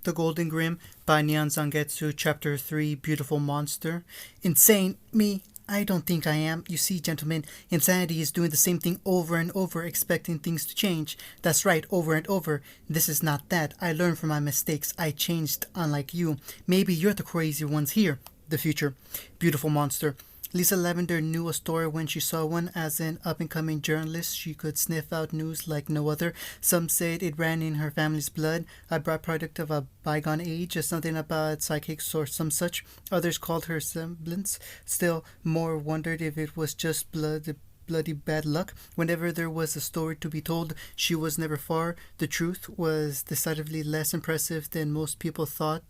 The Golden Grimm by Nyan Zangetsu, Chapter 3, Beautiful Monster. Insane? Me? I don't think I am. You see, gentlemen, insanity is doing the same thing over and over, expecting things to change. That's right, over and over. This is not that. I learned from my mistakes. I changed, unlike you. Maybe you're the crazy ones here. The future. Beautiful monster. Lisa Lavender knew a story when she saw one. As an up-and-coming journalist, she could sniff out news like no other. Some said it ran in her family's blood, a byproduct of a bygone age, something about psychics or some such. Others called her semblance. Still more wondered if it was just bloody bad luck. Whenever there was a story to be told, she was never far. The truth was decidedly less impressive than most people thought.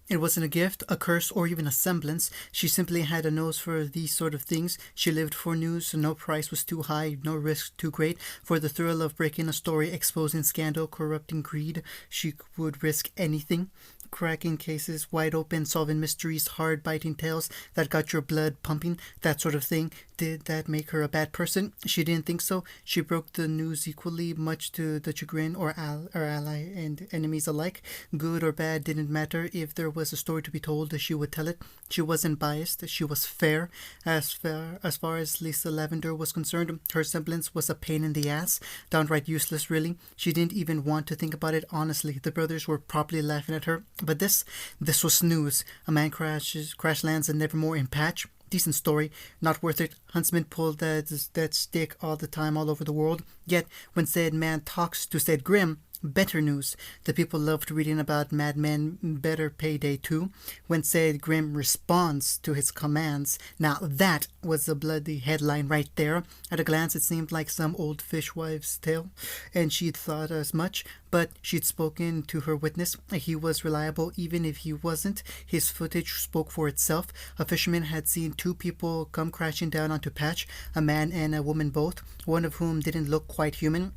It wasn't a gift, a curse, or even a semblance. She simply had a nose for these sort of things. She lived for news. No price was too high, no risk too great. For the thrill of breaking a story, exposing scandal, corrupting greed, she would risk anything. Cracking cases wide open, solving mysteries, hard-biting tales that got your blood pumping, that sort of thing. Did that make her a bad person? She didn't think so. She broke the news equally, much to the chagrin or ally and enemies alike. Good or bad didn't matter. If there was a story to be told, she would tell it. She wasn't biased. She was fair. As far as Lisa Lavender was concerned, her semblance was a pain in the ass. Downright useless, really. She didn't even want to think about it honestly. The brothers were probably laughing at her. But this was news. A man crash lands and nevermore in patch. Decent story, not worth it. Huntsmen pull that stick all the time all over the world. Yet, when said man talks to said Grimm, better news. The people loved reading about madmen, better payday too. When said Grimm responds to his commands. Now that was a bloody headline right there. At a glance it seemed like some old fishwife's tale, and she'd thought as much, but she'd spoken to her witness. He was reliable even if he wasn't. His footage spoke for itself. A fisherman had seen two people come crashing down onto Patch, a man and a woman both, one of whom didn't look quite human.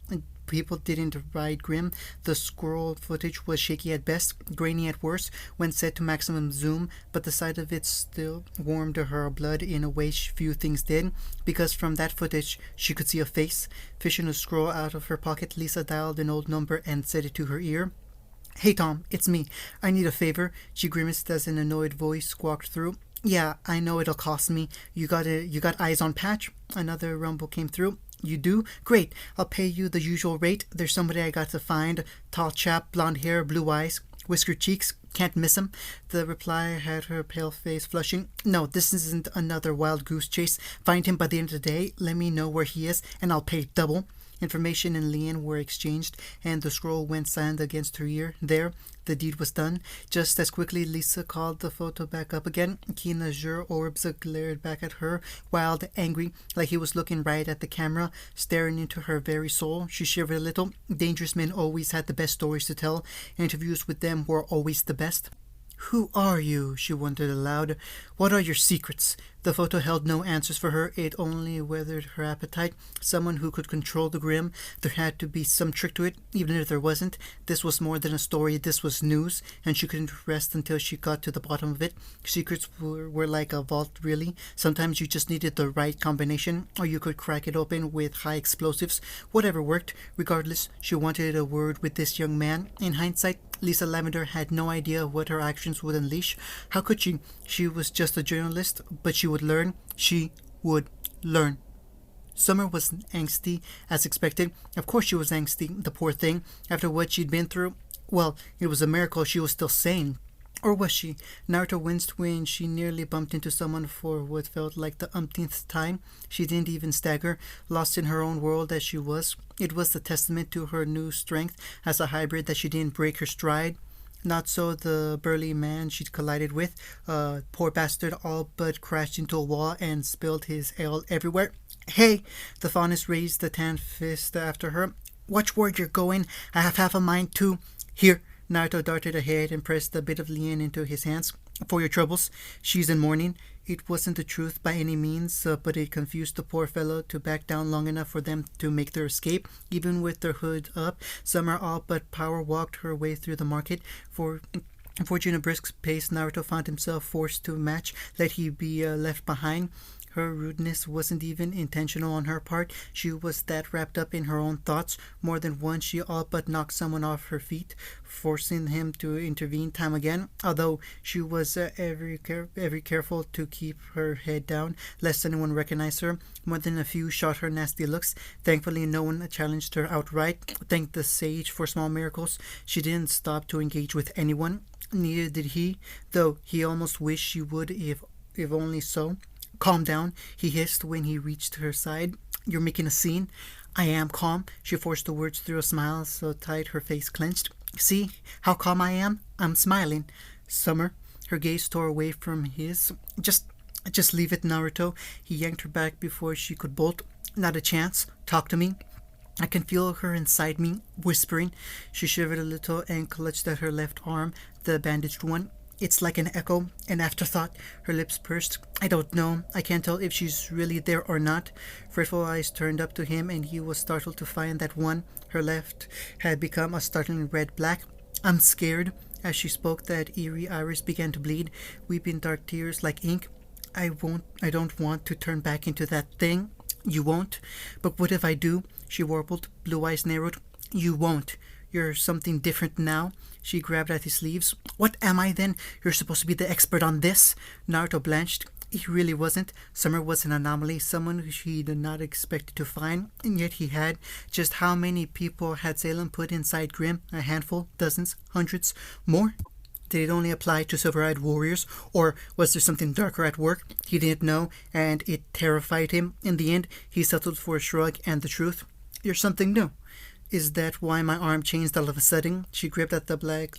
People didn't ride Grimm. The scroll footage was shaky at best, grainy at worst, when set to maximum zoom, but the sight of it still warmed her blood in a way few things did, because from that footage she could see a face. Fishing a scroll out of her pocket, Lisa dialed an old number and said it to her ear. "Hey Tom, it's me. I need a favor." She grimaced as an annoyed voice squawked through. "Yeah, I know it'll cost me. You got eyes on Patch?" Another rumble came through. "You do? Great. I'll pay you the usual rate. There's somebody I got to find. Tall chap, blonde hair, blue eyes, whiskered cheeks. Can't miss him." The reply had her pale face flushing. "No, this isn't another wild goose chase. Find him by the end of the day. Let me know where he is, and I'll pay double." Information and Lian were exchanged, and the scroll went silent against her ear. There, the deed was done. Just as quickly, Lisa called the photo back up again. Keen azure orbs glared back at her, wild, angry, like he was looking right at the camera, staring into her very soul. She shivered a little. Dangerous men always had the best stories to tell. Interviews with them were always the best. "Who are you?" she wondered aloud. "What are your secrets?" The photo held no answers for her. It only weathered her appetite. Someone who could control the Grimm. There had to be some trick to it, even if there wasn't. This was more than a story. This was news, and she couldn't rest until she got to the bottom of it. Secrets were like a vault, really. Sometimes you just needed the right combination, or you could crack it open with high explosives. Whatever worked. Regardless, she wanted a word with this young man. In hindsight, Lisa Lavender had no idea what her actions would unleash. How could she? She was just a journalist, but she would learn. She would learn. Summer was angsty, as expected. Of course she was angsty, the poor thing, after what she'd been through. Well, it was a miracle she was still sane. Or was she? Naruto winced when she nearly bumped into someone for what felt like the umpteenth time. She didn't even stagger, lost in her own world as she was. It was a testament to her new strength as a hybrid that she didn't break her stride. Not so the burly man she'd collided with. Poor bastard all but crashed into a wall and spilled his ale everywhere. "Hey!" The faunus raised the tan fist after her. "Watch where you're going. I have half a mind to—" "Here." Naruto darted ahead and pressed a bit of Lian into his hands. "For your troubles. She's in mourning." It wasn't the truth by any means, but it confused the poor fellow to back down long enough for them to make their escape. Even with their hood up, Summer all but power walked her way through the market. Forging a brisk pace, Naruto found himself forced to match, let he be left behind. Her rudeness wasn't even intentional on her part. She was that wrapped up in her own thoughts. More than once, she all but knocked someone off her feet, forcing him to intervene time again. Although she was very careful to keep her head down, lest anyone recognize her. More than a few shot her nasty looks. Thankfully, no one challenged her outright. Thank the sage for small miracles. She didn't stop to engage with anyone. Neither did he, though he almost wished she would, if only so. Calm down, he hissed when he reached her side. You're making a scene. I am calm. She forced the words through a smile so tight her face clenched. See how calm I am? I'm smiling. Summer, her gaze tore away from his. Just leave it, Naruto. He yanked her back before she could bolt. Not a chance. Talk to me. I can feel her inside me, whispering. She shivered a little and clutched at her left arm, the bandaged one. It's like an echo, an afterthought. Her lips pursed. I don't know. I can't tell if she's really there or not. Fretful eyes turned up to him, and he was startled to find that one, her left, had become a startling red-black. I'm scared. As she spoke, that eerie iris began to bleed, weeping dark tears like ink. I don't want to turn back into that thing. You won't? But what if I do? She warbled, blue eyes narrowed. You won't. You're something different now. She grabbed at his sleeves. What am I then? You're supposed to be the expert on this. Naruto blanched. He really wasn't. Summer was an anomaly, someone who she did not expect to find, and yet he had. Just how many people had Salem put inside Grimm? A handful? Dozens? Hundreds? More? Did it only apply to silver-eyed warriors, or was there something darker at work? He didn't know, and it terrified him. In the end, he settled for a shrug and the truth. You're something new. Is that why my arm changed all of a sudden? She gripped at the black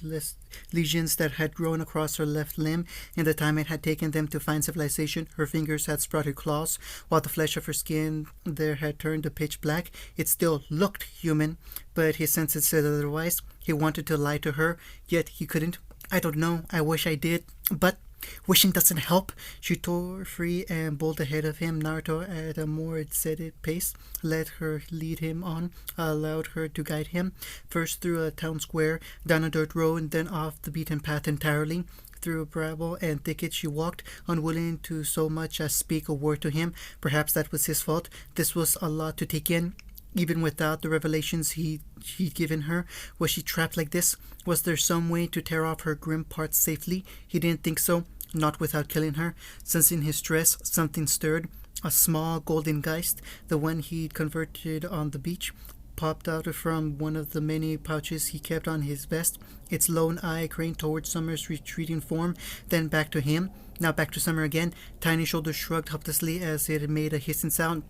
lesions that had grown across her left limb. In the time it had taken them to find civilization, her fingers had sprouted claws, while the flesh of her skin there had turned to pitch black. It still looked human, but his senses said otherwise. He wanted to lie to her, yet he couldn't. I don't know. I wish I did. But wishing doesn't help. She tore free and bowled ahead of him. Naruto, at a more decided pace, let her lead him on, allowed her to guide him, first through a town square, down a dirt road, then off the beaten path entirely. Through bramble and thicket she walked, unwilling to so much as speak a word to him. Perhaps that was his fault. This was a lot to take in. Even without the revelations he'd given her, was she trapped like this? Was there some way to tear off her grim parts safely? He didn't think so, not without killing her. Sensing his stress, something stirred. A small golden geist, the one he'd converted on the beach, popped out from one of the many pouches he kept on his vest. Its lone eye craned toward Summer's retreating form, then back to him. Now back to Summer again. Tiny shoulders shrugged helplessly as it made a hissing sound.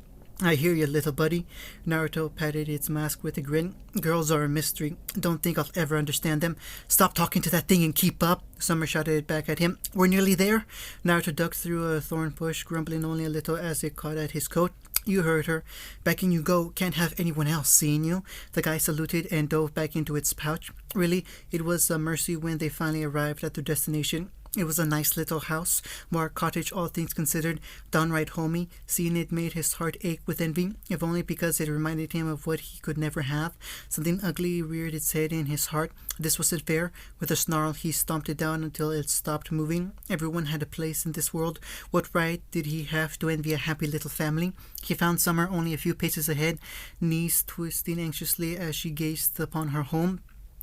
I hear you, little buddy. Naruto patted its mask with a grin. Girls are a mystery. Don't think I'll ever understand them. Stop talking to that thing and keep up. Summer shouted back at him. We're nearly there. Naruto ducked through a thorn bush, grumbling only a little as it caught at his coat. You heard her. Back in you go. Can't have anyone else seeing you. The guy saluted and dove back into its pouch. Really, it was a mercy when they finally arrived at their destination. It was a nice little house, marked cottage all things considered, downright homey. Seeing it made his heart ache with envy, if only because it reminded him of what he could never have. Something ugly reared its head in his heart. This wasn't fair. With a snarl, he stomped it down until it stopped moving. Everyone had a place in this world. What right did he have to envy a happy little family? He found Summer only a few paces ahead, knees twisting anxiously as she gazed upon her home.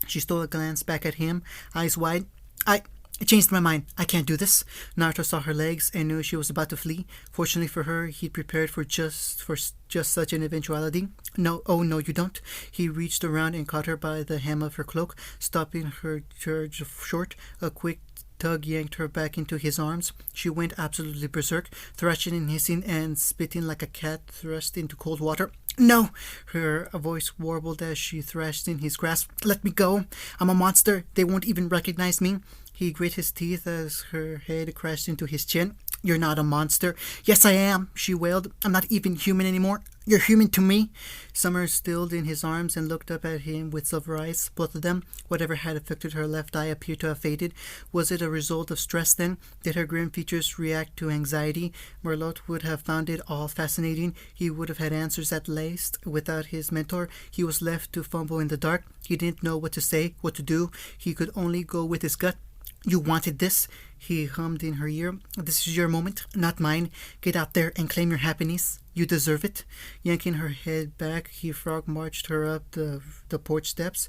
She stole a glance back at him, eyes wide. I changed my mind. I can't do this. Naruto saw her legs and knew she was about to flee. Fortunately for her, he'd prepared for just such an eventuality. No, oh no, you don't. He reached around and caught her by the hem of her cloak, stopping her charge short. A quick tug yanked her back into his arms. She went absolutely berserk, thrashing and hissing and spitting like a cat thrust into cold water. No! Her voice warbled as she thrashed in his grasp. Let me go. I'm a monster. They won't even recognize me. He grit his teeth as her head crashed into his chin. You're not a monster. Yes, I am, she wailed. I'm not even human anymore. You're human to me. Summer stilled in his arms and looked up at him with silver eyes, both of them. Whatever had affected her left eye appeared to have faded. Was it a result of stress then? Did her grim features react to anxiety? Merlot would have found it all fascinating. He would have had answers at least. Without his mentor, he was left to fumble in the dark. He didn't know what to say, what to do. He could only go with his gut. You wanted this, he hummed in her ear. This is your moment, not mine. Get out there and claim your happiness. You deserve it. Yanking her head back, he frog marched her up the porch steps,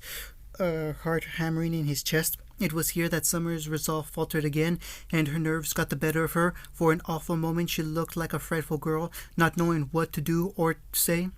heart hammering in his chest. It was here that Summer's resolve faltered again, and her nerves got the better of her. For an awful moment she looked like a frightful girl, not knowing what to do or say.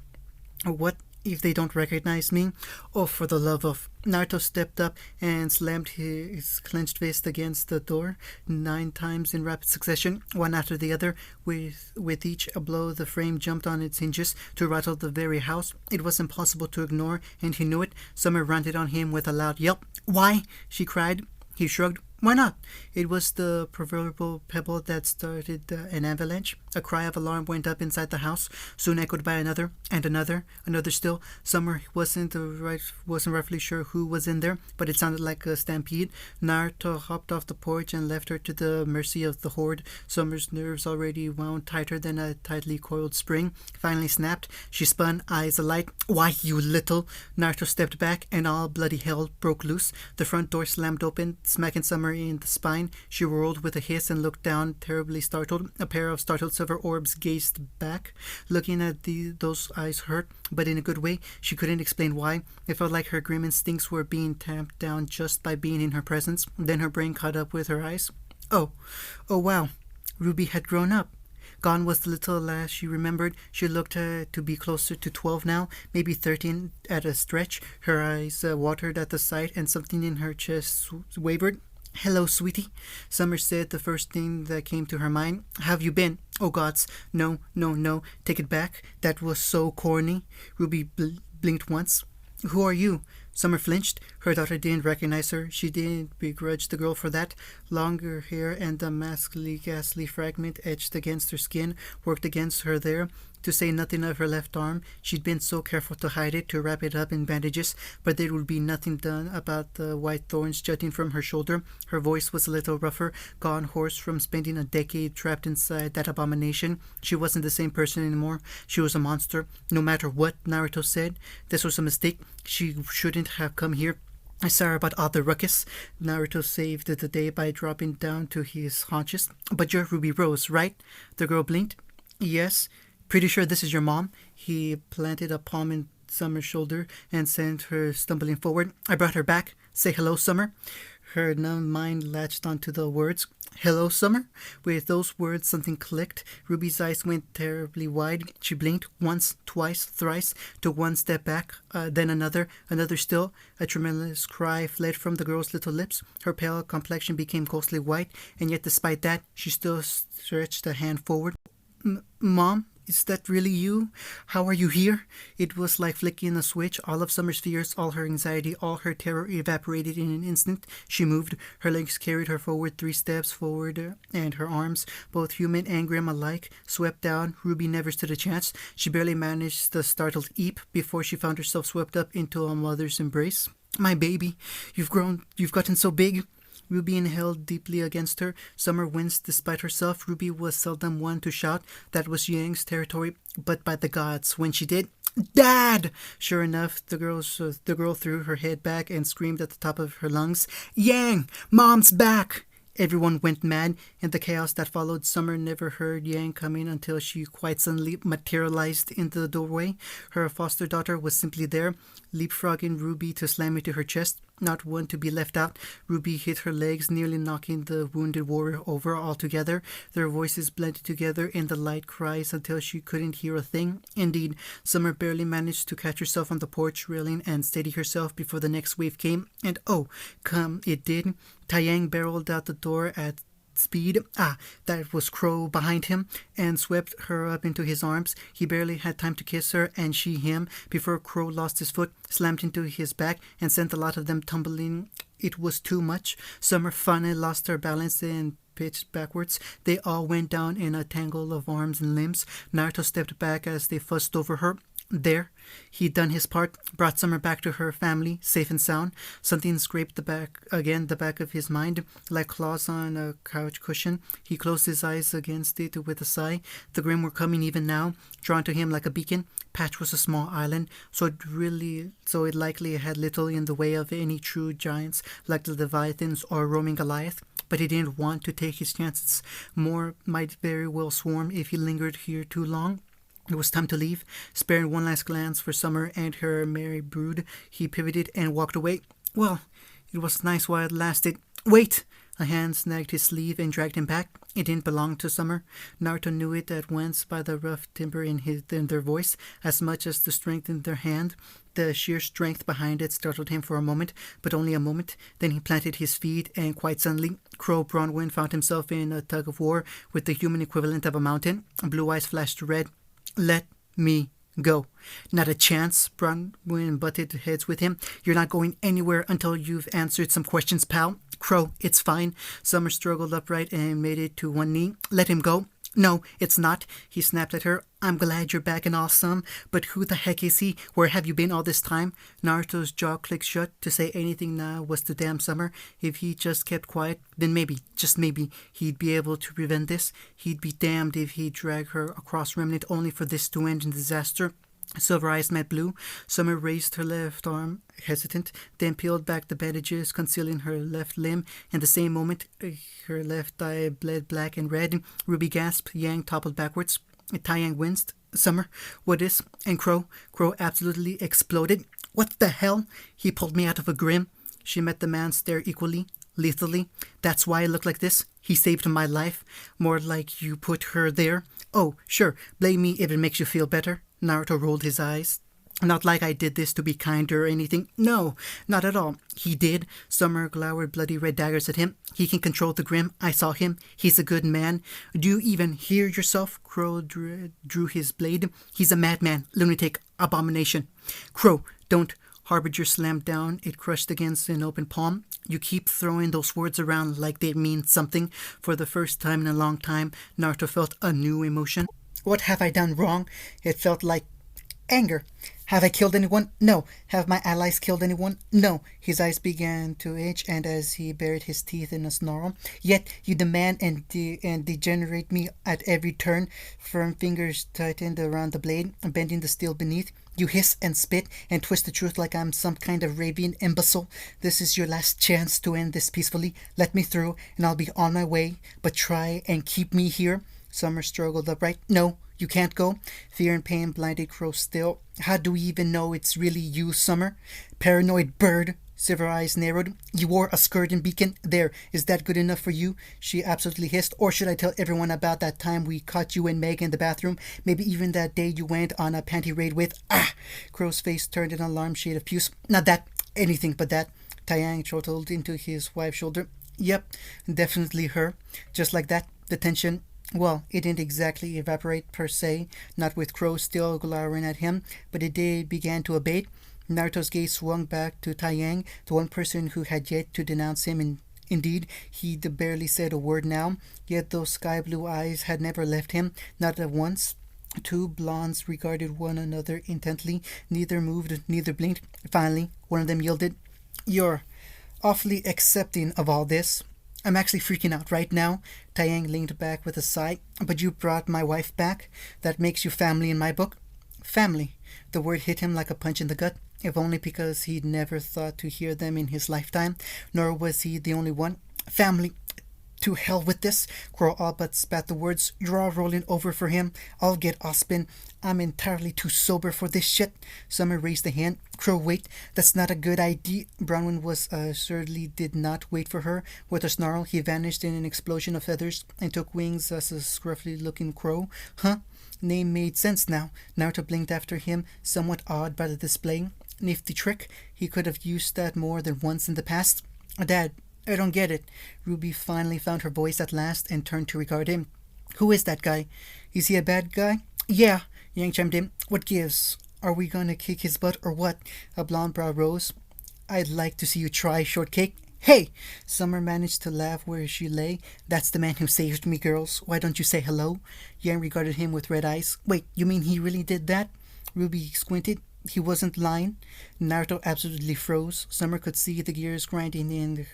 What if they don't recognize me? Oh, for the love of... Naruto stepped up and slammed his clenched fist against the door 9 times in rapid succession, one after the other. With each a blow, the frame jumped on its hinges to rattle the very house. It was impossible to ignore, and he knew it. Summer rounded on him with a loud yelp. Why? She cried. He shrugged. Why not? It was the proverbial pebble that started an avalanche. A cry of alarm went up inside the house, soon echoed by another, and another still. Summer wasn't roughly sure who was in there, but it sounded like a stampede. Naruto hopped off the porch and left her to the mercy of the horde. Summer's nerves, already wound tighter than a tightly coiled spring, finally snapped. She spun, eyes alight. Why, you little... Naruto stepped back, and all bloody hell broke loose. The front door slammed open, smacking Summer in the spine. She whirled with a hiss and looked down, terribly startled. A pair of startled silver orbs gazed back. Looking at those eyes hurt, but in a good way. She couldn't explain why. It felt like her grim instincts were being tamped down just by being in her presence. Then her brain caught up with her eyes. Oh wow. Ruby had grown up. Gone was the little lass she remembered. She looked to be closer to 12 now, maybe 13 at a stretch. Her eyes watered at the sight, and something in her chest wavered. Hello, sweetie, Summer said, the first thing that came to her mind. How have you been? Oh, gods, no, take it back. That was so corny. Ruby blinked once. Who are you? Summer flinched. Her daughter didn't recognize her. She didn't begrudge the girl for that. Longer hair and the maskily, ghastly fragment etched against her skin worked against her there. To say nothing of her left arm, she'd been so careful to hide it, to wrap it up in bandages, but there would be nothing done about the white thorns jutting from her shoulder. Her voice was a little rougher, gone hoarse from spending a decade trapped inside that abomination. She wasn't the same person anymore. She was a monster, no matter what Naruto said. This was a mistake. She shouldn't have come here. Sorry about all the ruckus. Naruto saved the day by dropping down to his haunches. But you're Ruby Rose, right? The girl blinked. Yes. Pretty sure this is your mom? He planted a palm in Summer's shoulder and sent her stumbling forward. I brought her back. Say hello, Summer. Her numb mind latched onto the words. Hello, Summer? With those words, something clicked. Ruby's eyes went terribly wide. She blinked once, twice, thrice, took one step back, then another still. A tremendous cry fled from the girl's little lips. Her pale complexion became ghostly white, and yet despite that, she still stretched a hand forward. Mom? Is that really you? How are you here? It was like flicking a switch. All of Summer's fears, all her anxiety, all her terror evaporated in an instant. She moved. Her legs carried her forward 3 steps forward, and her arms, both human and grim alike, swept down. Ruby never stood a chance. She barely managed the startled eep before she found herself swept up into a mother's embrace. My baby, you've gotten so big. Ruby inhaled deeply against her. Summer winced despite herself. Ruby was seldom one to shout. That was Yang's territory. But by the gods, when she did... Dad! Sure enough, the girl threw her head back and screamed at the top of her lungs. Yang! Mom's back! Everyone went mad. In the chaos that followed, Summer never heard Yang coming until she quite suddenly materialized into the doorway. Her foster daughter was simply there, leapfrogging Ruby to slam into her chest. Not one to be left out, Ruby hit her legs, nearly knocking the wounded warrior over altogether. Their voices blended together in the light cries until she couldn't hear a thing. Indeed, Summer barely managed to catch herself on the porch railing and steady herself before the next wave came. And oh, come it did. Taeyang barreled out the door at speed. That was Crow behind him, and swept her up into his arms. He barely had time to kiss her, and she him, before Crow lost his foot, slammed into his back, and sent a lot of them tumbling. It was too much. Summer finally lost her balance and pitched backwards. They all went down in a tangle of arms and limbs. Naruto stepped back as they fussed over her. There, he'd done his part, brought Summer back to her family, safe and sound. Something scraped the back of his mind, like claws on a couch cushion. He closed his eyes against it with a sigh. The Grimm were coming even now, drawn to him like a beacon. Patch was a small island, so it likely had little in the way of any true giants like the Leviathans or roaming Goliath. But he didn't want to take his chances. More might very well swarm if he lingered here too long. It was time to leave. Sparing one last glance for Summer and her merry brood, he pivoted and walked away. Well, it was nice while it lasted. Wait! A hand snagged his sleeve and dragged him back. It didn't belong to Summer. Naruto knew it at once by the rough timbre in their voice, as much as the strength in their hand. The sheer strength behind it startled him for a moment, but only a moment. Then he planted his feet, and quite suddenly, Crow Bronwyn found himself in a tug-of-war with the human equivalent of a mountain. Blue eyes flashed red. Let me go. Not a chance. Bronwyn butted heads with him. You're not going anywhere until you've answered some questions, pal. Crow, it's fine. Summer struggled upright and made it to one knee. Let him go. No, it's not, he snapped at her. I'm glad you're back and awesome, but who the heck is he? Where have you been all this time? Naruto's jaw clicked shut. To say anything now was to damn Summer. If he just kept quiet, then maybe, just maybe, he'd be able to prevent this. He'd be damned if he dragged her across Remnant only for this to end in disaster. Silver eyes met blue. Summer raised her left arm, hesitant, then peeled back the bandages concealing her left limb. In the same moment, her left eye bled black and red. Ruby gasped. Yang toppled backwards. Taiyang winced. Summer, what is? And Crow absolutely exploded. What the hell? He pulled me out of a Grimm. She met the man's stare equally, lethally. That's why I look like this. He saved my life. More like you put her there. Oh, sure, blame me if it makes you feel better. Naruto rolled his eyes. Not like I did this to be kinder or anything. No, not at all. He did. Summer glowered bloody red daggers at him. He can control the Grimm. I saw him. He's a good man. Do you even hear yourself? Crow drew his blade. He's a madman, lunatic, abomination. Crow, don't. Harbinger slammed down. It crushed against an open palm. You keep throwing those words around like they mean something. For the first time in a long time, Naruto felt a new emotion. What have I done wrong? It felt like anger. Have I killed anyone? No. Have my allies killed anyone? No. His eyes began to itch, and as he bared his teeth in a snarl, yet you demand and degenerate me at every turn. Firm fingers tightened around the blade, bending the steel beneath. You hiss and spit and twist the truth like I'm some kind of raving imbecile. This is your last chance to end this peacefully. Let me through, and I'll be on my way, but try and keep me here. Summer struggled upright. No, you can't go. Fear and pain blinded Crow still. How do we even know it's really you, Summer? Paranoid bird. Silver eyes narrowed. You wore a skirt and beacon. There, is that good enough for you? She absolutely hissed. Or should I tell everyone about that time we caught you and Meg in the bathroom? Maybe even that day you went on a panty raid with... Ah! Crow's face turned an alarmed shade of puce. Not that. Anything but that. Taiyang chortled into his wife's shoulder. Yep, definitely her. Just like that. The tension... Well, it didn't exactly evaporate per se, not with Crow still glowering at him, but it did begin to abate. Naruto's gaze swung back to Taiyang, the one person who had yet to denounce him. Indeed, he barely said a word now, yet those sky-blue eyes had never left him, not at once. Two blondes regarded one another intently. Neither moved, neither blinked. Finally, one of them yielded. You're awfully accepting of all this. I'm actually freaking out right now. Taiyang leaned back with a sigh. But you brought my wife back. That makes you family in my book. Family. The word hit him like a punch in the gut, if only because he'd never thought to hear them in his lifetime, nor was he the only one. Family. To hell with this. Crow all but spat the words. You're all rolling over for him. I'll get Ospin. I'm entirely too sober for this shit. Summer raised a hand. Crow, wait. That's not a good idea. Bronwyn was assuredly did not wait for her. With a snarl, he vanished in an explosion of feathers and took wings as a scruffy-looking crow. Huh? Name made sense now. Naruto blinked after him, somewhat awed by the display. Nifty trick. He could have used that more than once in the past. Dad, I don't get it. Ruby finally found her voice at last and turned to regard him. Who is that guy? Is he a bad guy? Yeah, Yang chimed in. What gives? Are we gonna kick his butt or what? A blonde brow rose. I'd like to see you try, Shortcake. Hey! Summer managed to laugh where she lay. That's the man who saved me, girls. Why don't you say hello? Yang regarded him with red eyes. Wait, you mean he really did that? Ruby squinted. He wasn't lying. Naruto absolutely froze. Summer could see the gears grinding in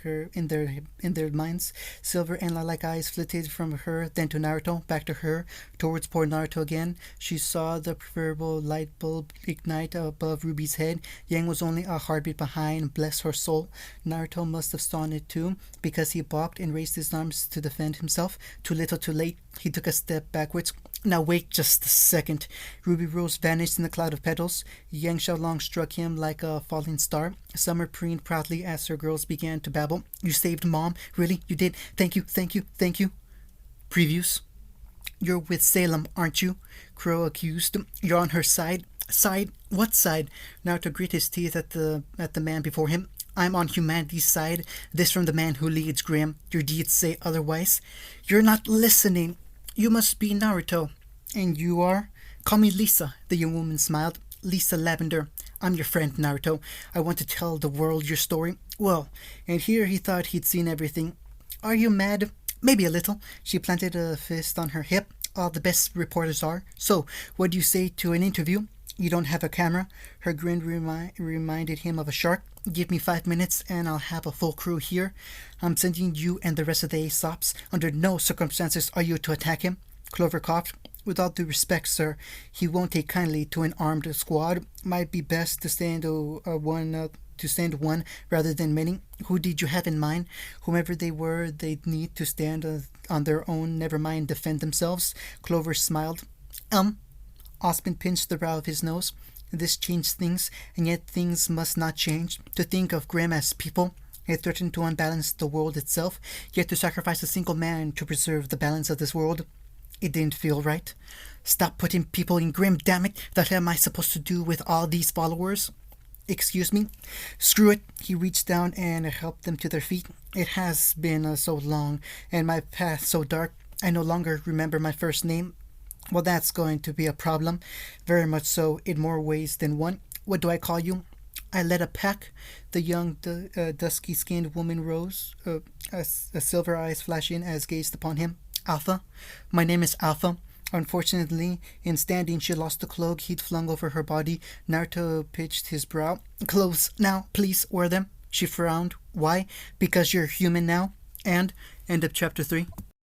their minds. Silver and lilac eyes flitted from her, then to Naruto, back to her, towards poor Naruto again. She saw the proverbial light bulb ignite above Ruby's head. Yang was only a heartbeat behind. Bless her soul. Naruto must have saw it too, because he balked and raised his arms to defend himself. Too little, too late. He took a step backwards. Now wait just a second. Ruby Rose vanished in the cloud of petals. Yang Xiaolong struck him like a falling star. Summer preened proudly as her girls began to babble. You saved Mom? Really? You did? Thank you, thank you, thank you. Previews. You're with Salem, aren't you? Crow accused. You're on her side. Side? What side? Naruto grit his teeth at the man before him. I'm on humanity's side. This from the man who leads Grimm. Your deeds say otherwise. You're not listening. You must be Naruto. And you are? Call me Lisa, the young woman smiled. Lisa Lavender. I'm your friend, Naruto. I want to tell the world your story. Well, and here he thought he'd seen everything. Are you mad? Maybe a little. She planted a fist on her hip. All the best reporters are. So, what do you say to an interview? You don't have a camera? Her grin reminded him of a shark. Give me 5 minutes and I'll have a full crew here. I'm sending you and the rest of the Aesops. Under no circumstances are you to attack him. Clover coughed. With all due respect, sir, he won't take kindly to an armed squad. Might be best to stand one rather than many. Who did you have in mind? Whomever they were, they'd need to stand on their own, never mind defend themselves. Clover smiled. Osmond pinched the brow of his nose. This changed things, and yet things must not change. To think of Grimm as people, it threatened to unbalance the world itself, yet to sacrifice a single man to preserve the balance of this world. It didn't feel right. Stop putting people in Grimm, damn it! What am I supposed to do with all these followers? Excuse me? Screw it. He reached down and helped them to their feet. It has been so long, and my path so dark, I no longer remember my first name. Well, that's going to be a problem. Very much so, in more ways than one. What do I call you? I led a pack. The young, dusky-skinned woman rose, silver eyes flashing as gazed upon him. Alpha? My name is Alpha. Unfortunately, in standing, she lost the cloak he'd flung over her body. Naruto pitched his brow. Clothes, now, please, wear them. She frowned. Why? Because you're human now? And end of chapter 3.